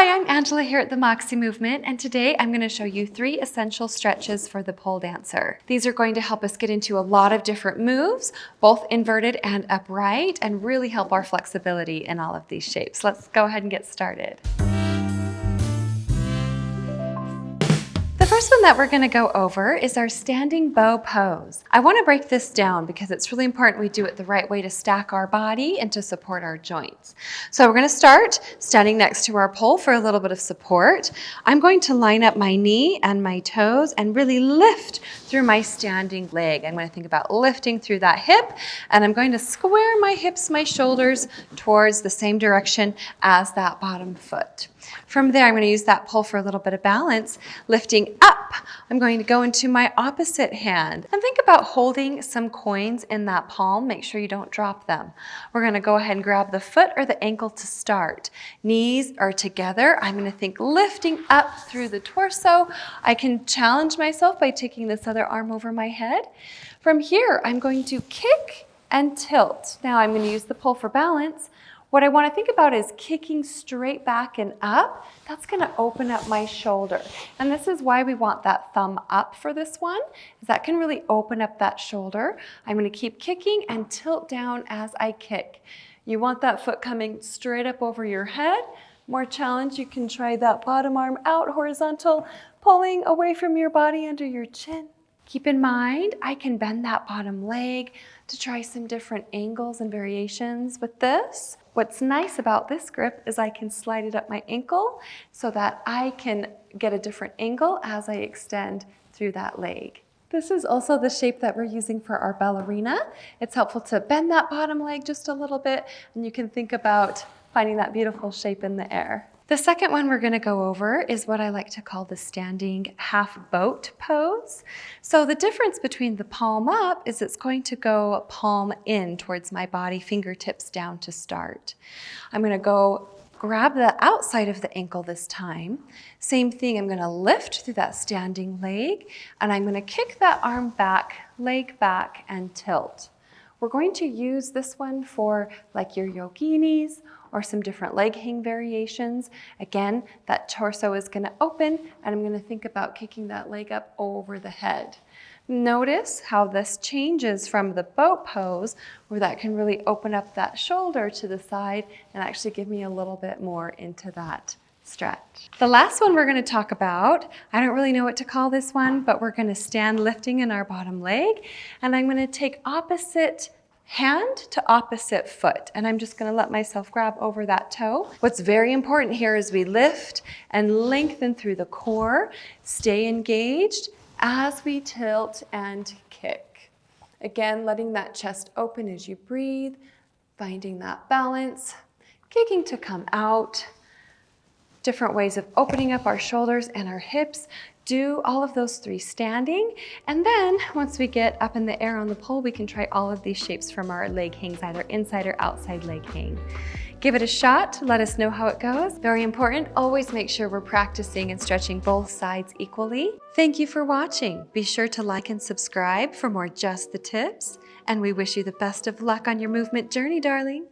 Hi, I'm Angela here at the Moxy Movement, and today I'm going to show you 3 essential stretches for the pole dancer. These are going to help us get into a lot of different moves, both inverted and upright, and really help our flexibility in all of these shapes. Let's go ahead and get started. The first one that we're going to go over is our standing bow pose. I want to break this down because it's really important we do it the right way to stack our body and to support our joints. So we're going to start standing next to our pole for a little bit of support. I'm going to line up my knee and my toes and really lift through my standing leg. I'm going to think about lifting through that hip, and I'm going to square my hips, my shoulders towards the same direction as that bottom foot. From there, I'm going to use that pole for a little bit of balance. Lifting up, I'm going to go into my opposite hand. And think about holding some coins in that palm. Make sure you don't drop them. We're going to go ahead and grab the foot or the ankle to start. Knees are together. I'm going to think lifting up through the torso. I can challenge myself by taking this other arm over my head. From here, I'm going to kick and tilt. Now I'm going to use the pole for balance. What I want to think about is kicking straight back and up. That's going to open up my shoulder. And this is why we want that thumb up for this one, is that can really open up that shoulder. I'm going to keep kicking and tilt down as I kick. You want that foot coming straight up over your head. More challenge, you can try that bottom arm out horizontal, pulling away from your body under your chin. Keep in mind, I can bend that bottom leg to try some different angles and variations with this. What's nice about this grip is I can slide it up my ankle so that I can get a different angle as I extend through that leg. This is also the shape that we're using for our ballerina. It's helpful to bend that bottom leg just a little bit, and you can think about finding that beautiful shape in the air. The second one we're going to go over is what I like to call the standing half boat pose. So the difference between the palm up is it's going to go palm in towards my body, fingertips down to start. I'm going to go grab the outside of the ankle this time. Same thing, I'm going to lift through that standing leg, and I'm going to kick that arm back, leg back, and tilt. We're going to use this one for like your yoginis or some different leg hang variations. Again, that torso is going to open, and I'm going to think about kicking that leg up over the head. Notice how this changes from the boat pose, where that can really open up that shoulder to the side and actually give me a little bit more into that stretch. The last one we're going to talk about, I don't really know what to call this one, but we're going to stand lifting in our bottom leg, and I'm going to take opposite hand to opposite foot, and I'm just going to let myself grab over that toe. What's very important here is we lift and lengthen through the core, stay engaged as we tilt and kick. Again, letting that chest open as you breathe, finding that balance, kicking to come out. Different ways of opening up our shoulders and our hips. Do all of those 3 standing, and then once we get up in the air on the pole, we can try all of these shapes from our leg hangs, either inside or outside leg hang. Give it a shot, let us know how it goes. Very important, always make sure we're practicing and stretching both sides equally. Thank you for watching. Be sure to like and subscribe for more Just the Tips, and we wish you the best of luck on your movement journey, darling.